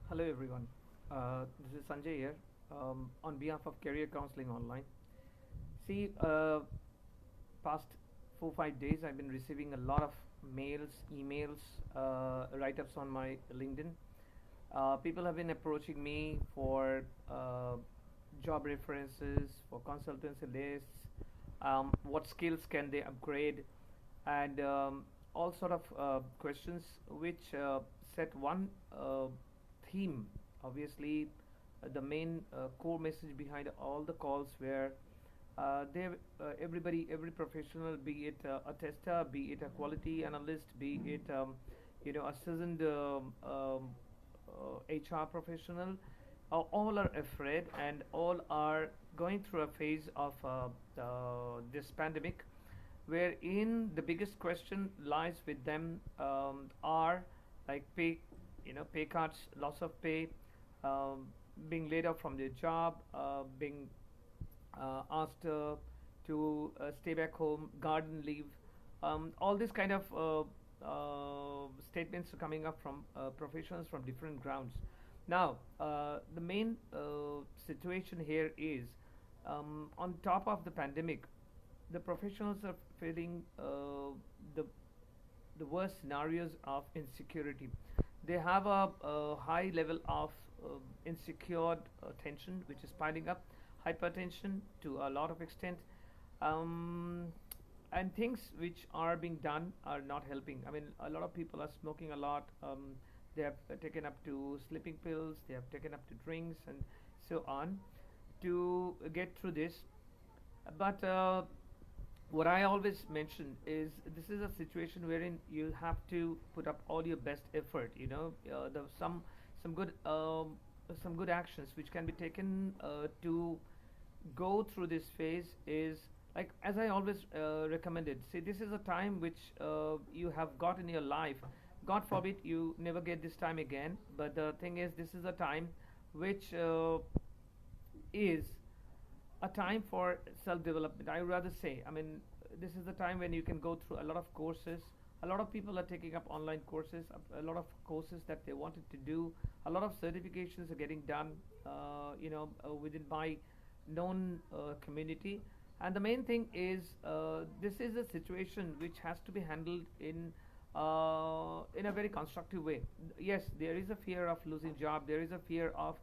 Hello everyone. This is Sanjay here on behalf of Career Counseling Online. See, past 4 5 days I've been receiving a lot of mails, emails, write-ups on my LinkedIn. People have been approaching me for job references, for consultancy lists, what skills can they upgrade, and all sort of questions which set one theme. Obviously, the main core message behind all the calls were every professional, be it a tester, be it a quality analyst, be it a seasoned HR professional, all are afraid and all are going through a phase of this pandemic, wherein the biggest question lies with them are like pay cuts, loss of pay, um, being laid off from their job, being asked to stay back home, garden leave, all these kind of statements are coming up from professionals from different grounds. Now, the main situation here is on top of the pandemic, the professionals are feeling the the worst scenarios of insecurity. They have a high level of insecure tension, which is piling up, hypertension to a lot of extent, um, and things which are being done are not helping. I mean, a lot of people are smoking a lot. They have taken up to sleeping pills. They have taken up to drinks and so on to get through this. But what I always mention is this is a situation wherein you have to put up all your best effort. Some good some good actions which can be taken to go through this phase is like as I always recommended. See, this is a time which you have got in your life. God forbid you never get this time again. But the thing is, this is a time which is a time for self development. I would rather say, I mean, this is the time when you can go through a lot of courses. A lot of people are taking up online courses, a lot of courses that they wanted to do. A lot of certifications are getting done, within my known community. And the main thing is, this is a situation which has to be handled in a very constructive way. Yes, there is a fear of losing job. There is a fear of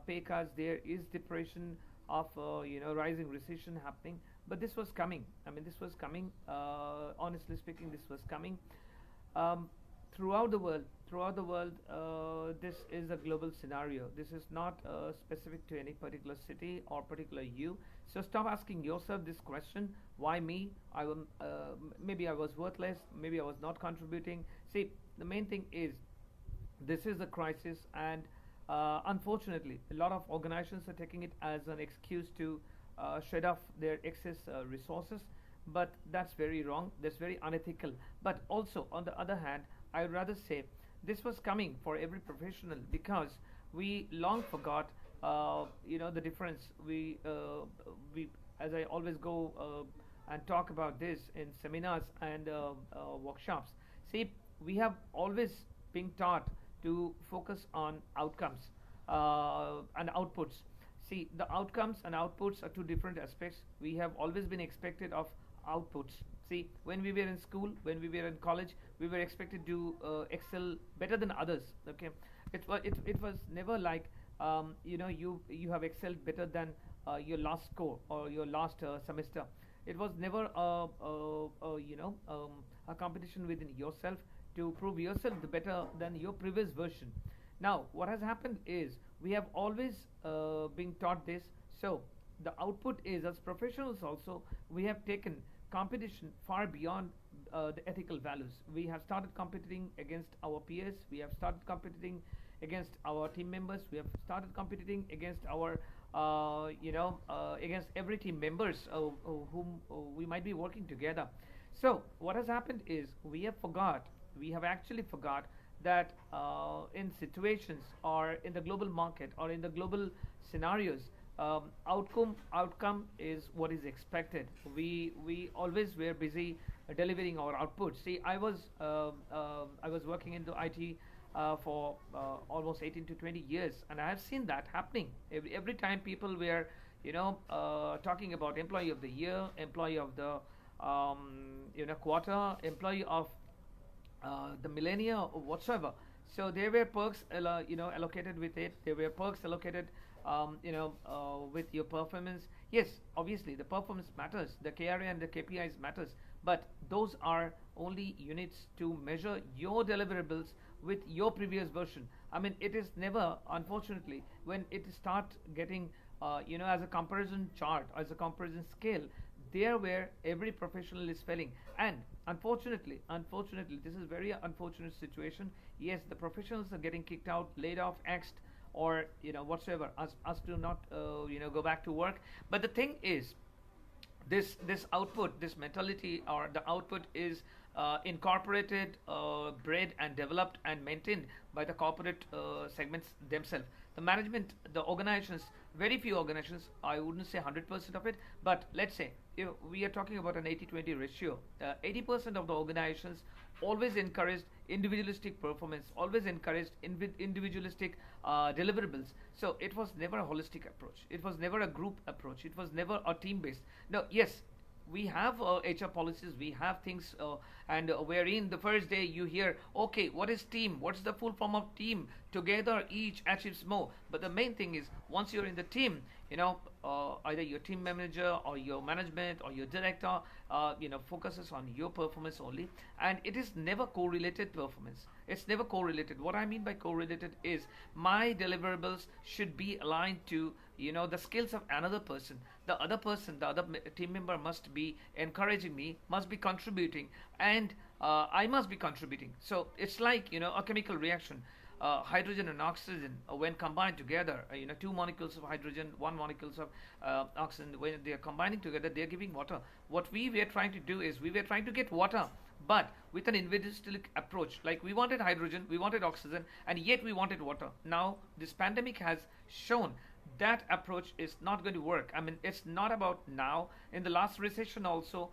pay cuts. There is depression of rising recession happening. But this was coming. I mean, this was coming. Honestly speaking, this was coming. Um, throughout the world, this is a global scenario. This is not specific to any particular city or particular you. So stop asking yourself this question: Why me? Maybe I was worthless. Maybe I was not contributing. See, the main thing is this is a crisis, and unfortunately, a lot of organizations are taking it as an excuse to shed off their excess resources. But that's very wrong. That's very unethical. But also, on the other hand, I would rather say this was coming for every professional because we long forgot, the difference. We, as I always go and talk about this in seminars and workshops. See, we have always been taught to focus on outcomes and outputs. See, the outcomes and outputs are two different aspects. We have always been expected of outputs. See, when we were in school, when we were in college, we were expected to excel better than others. Okay, it was never like you have excelled better than your last score or your last semester. It was never a competition within yourself to prove yourself the better than your previous version. Now, what has happened is we have always been taught this. So the output is, as professionals also, we have taken competition far beyond the ethical values. We have started competing against our peers. We have started competing against our team members. We have started competing against our against every team members whom we might be working together. So what has happened is we have actually forgot that in situations or in the global market or in the global scenarios, outcome is what is expected. We always were busy delivering our output. See, I was working into IT for almost 18 to 20 years, and I have seen that happening every time people were, talking about employee of the year, employee of the quarter, employee of the millennia or whatsoever. So there were perks, allocated with it. There were perks allocated, with your performance. Yes, obviously the performance matters. The KRA and the KPIs matters, but those are only units to measure your deliverables with your previous version. I mean, it is never, unfortunately, when it start getting, as a comparison chart, as a comparison scale, there where every professional is failing. And unfortunately, this is very unfortunate situation. Yes, the professionals are getting kicked out, laid off, axed, or whatsoever, us to not go back to work. But the thing is, this output, this mentality, or the output is incorporated, bred and developed and maintained by the corporate segments themselves. The management, the organizations, very few organizations, I wouldn't say 100% of it, but let's say if we are talking about an 80-20 ratio, 80% of the organizations always encouraged individualistic performance, always encouraged individualistic deliverables. So it was never a holistic approach. It was never a group approach. It was never a team based. Now, yes, we have HR policies, we have things, and wherein the first day you hear, okay, what is team? What's the full form of team? Together each achieves more. But the main thing is, once you're in the team, either your team manager or your management or your director, focuses on your performance only, and it is never correlated performance. It's never correlated. What I mean by correlated is my deliverables should be aligned to the skills of another person. The other person, the other team member must be encouraging me, must be contributing, and I must be contributing. So it's like a chemical reaction. Hydrogen and oxygen, when combined together, two molecules of hydrogen, one molecules of oxygen, when they are combining together, they are giving water. What we were trying to do is, we were trying to get water, but with an individualistic approach. Like, we wanted hydrogen, we wanted oxygen, and yet we wanted water. Now this pandemic has shown that approach is not going to work. I mean, it's not about now. In the last recession also,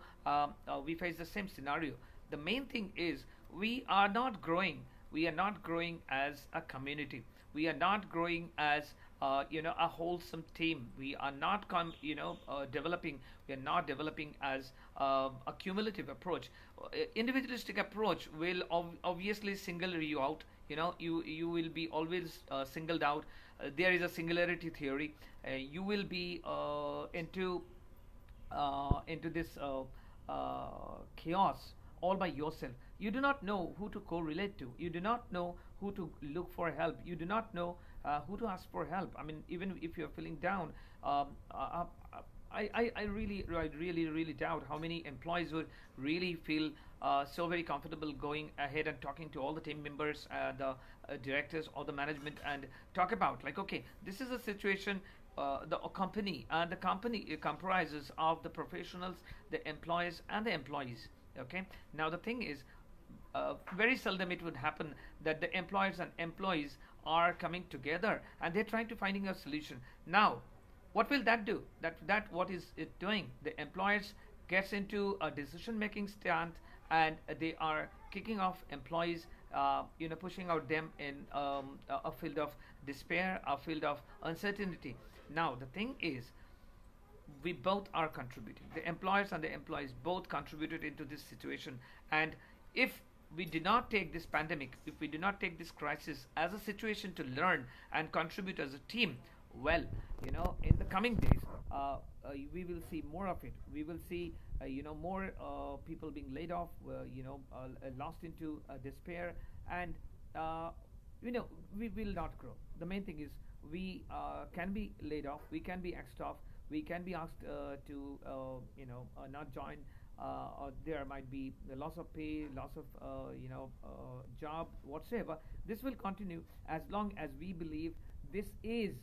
we faced the same scenario. The main thing is, we are not growing. We are not growing as a community. We are not growing as a wholesome team. We are not developing. We are not developing as a cumulative approach. Individualistic approach will obviously single you out. You will be always singled out. There is a singularity theory. You will be into this chaos all by yourself. You do not know who to correlate to. You do not know who to look for help. You do not know who to ask for help. I mean, even if you're feeling down, I really doubt how many employees would really feel so very comfortable going ahead and talking to all the team members, the directors or the management, and talk about, like, okay, this is a situation. The company comprises of the professionals, the employers, and the employees. Okay. Now the thing is, very seldom it would happen that the employers and employees are coming together and they're trying to finding a solution. Now, what will that do? That what is it doing? The employers gets into a decision making stand, and they are kicking off employees, pushing out them in a field of despair, a field of uncertainty. Now the thing is, we both are contributing. The employers and the employees both contributed into this situation. And if we do not take this pandemic, if we do not take this crisis as a situation to learn and contribute as a team, well, in the coming days, we will see more of it. We will see, more people being laid off, lost into despair, and we will not grow. The main thing is, we can be laid off, we can be axed off, we can be asked to not join, or there might be the loss of pay, loss of job, whatsoever. This will continue as long as we believe this is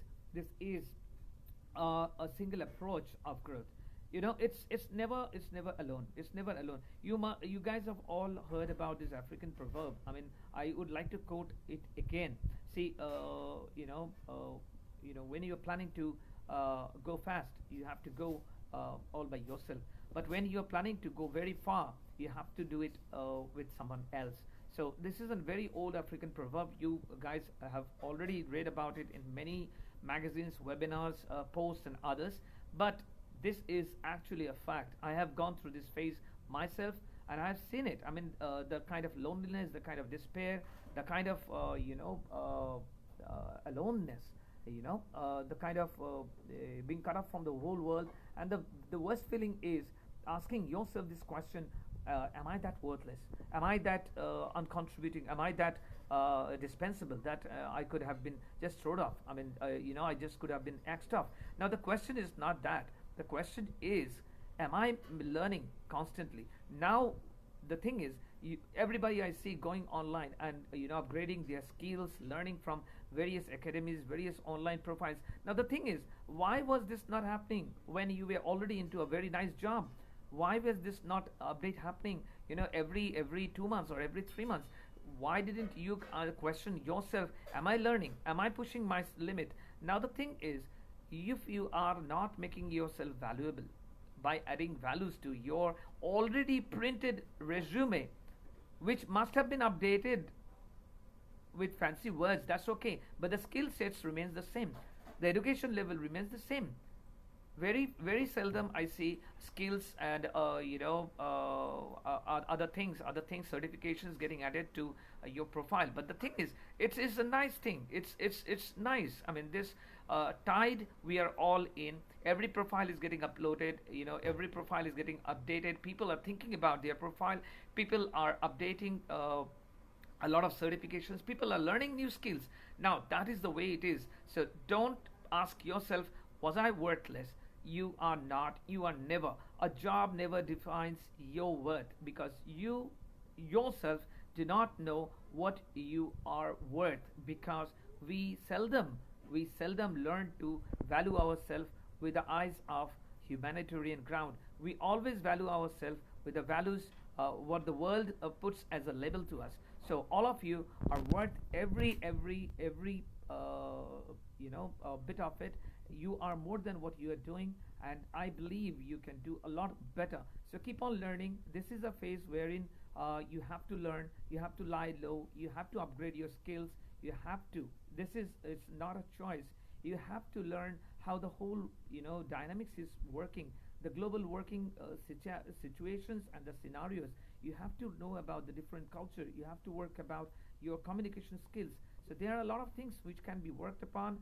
a single approach of growth. It's never alone. It's never alone. You guys have all heard about this African proverb. I mean, I would like to quote it again. See, when you're planning to go fast, you have to go all by yourself. But when you're planning to go very far, you have to do it with someone else. So this is a very old African proverb. You guys have already read about it in many magazines, webinars, posts, and others. But this is actually a fact. I have gone through this phase myself, and I've seen it. I mean, the kind of loneliness, the kind of despair, the kind of aloneness, the kind of being cut off from the whole world. And the worst feeling is asking yourself this question: am I that worthless? Am I that uncontributing? Am I that dispensable that I could have been just thrown off? I mean, I just could have been axed off. Now the question is not that. The question is, am I learning constantly? Now the thing is, everybody I see going online and upgrading their skills, learning from various academies, various online profiles. Now the thing is, why was this not happening when you were already into a very nice job? Why was this not update happening every 2 months or every 3 months? Why didn't you question yourself? Am I learning? Am I pushing my limit? Now the thing is, if you are not making yourself valuable by adding values to your already printed resume, which must have been updated with fancy words, that's okay, but the skill sets remains the same, the education level remains the same. Very seldom I see skills and other things, certifications getting added to your profile. But the thing is, it is a nice thing. It's nice. I mean, this tide we are all in. Every profile is getting uploaded. Every profile is getting updated. People are thinking about their profile. People are updating. A lot of certifications. People are learning new skills. Now that is the way it is. So don't ask yourself, was I worthless? You are not. You are never. A job never defines your worth, because you yourself do not know what you are worth, because we seldom learn to value ourselves with the eyes of humanitarian ground. We always value ourselves with the values what the world puts as a label to us. So all of you are worth every bit of it. You are more than what you are doing, and I believe you can do a lot better. So keep on learning. This is a phase wherein you have to learn, you have to lie low, you have to upgrade your skills, you have to. It's not a choice. You have to learn how the whole dynamics is working, the global working situations and the scenarios. You have to know about the different culture. You have to work about your communication skills. So there are a lot of things which can be worked upon,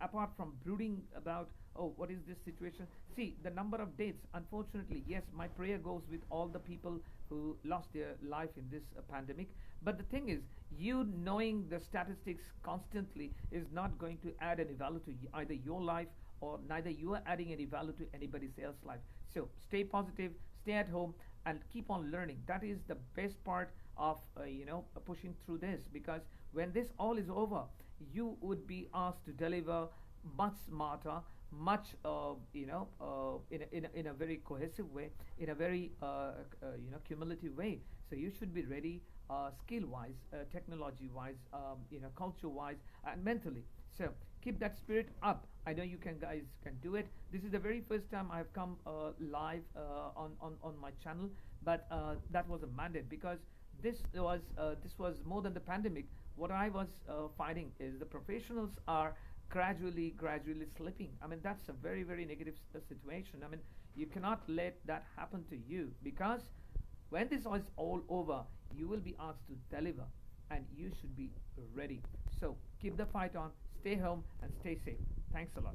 apart from brooding about, oh, what is this situation? See, the number of deaths, unfortunately, yes, my prayer goes with all the people who lost their life in this pandemic. But the thing is, you knowing the statistics constantly is not going to add any value to either your life, or neither you are adding any value to anybody else's life. So stay positive, stay at home, and keep on learning. That is the best part of pushing through this, because when this all is over, you would be asked to deliver much smarter, much in a very cohesive way, in a very cumulative way. So you should be ready, skill-wise, technology-wise, culture-wise, and mentally. So keep that spirit up. I know you guys can do it. This is the very first time I have come live on my channel, but that was a mandate, because this was more than the pandemic. What I was finding is the professionals are gradually slipping. I mean, that's a very negative situation. I mean, you cannot let that happen to you, because when this is all over, you will be asked to deliver, and you should be ready. So keep the fight on, stay home, and stay safe. Thanks a lot.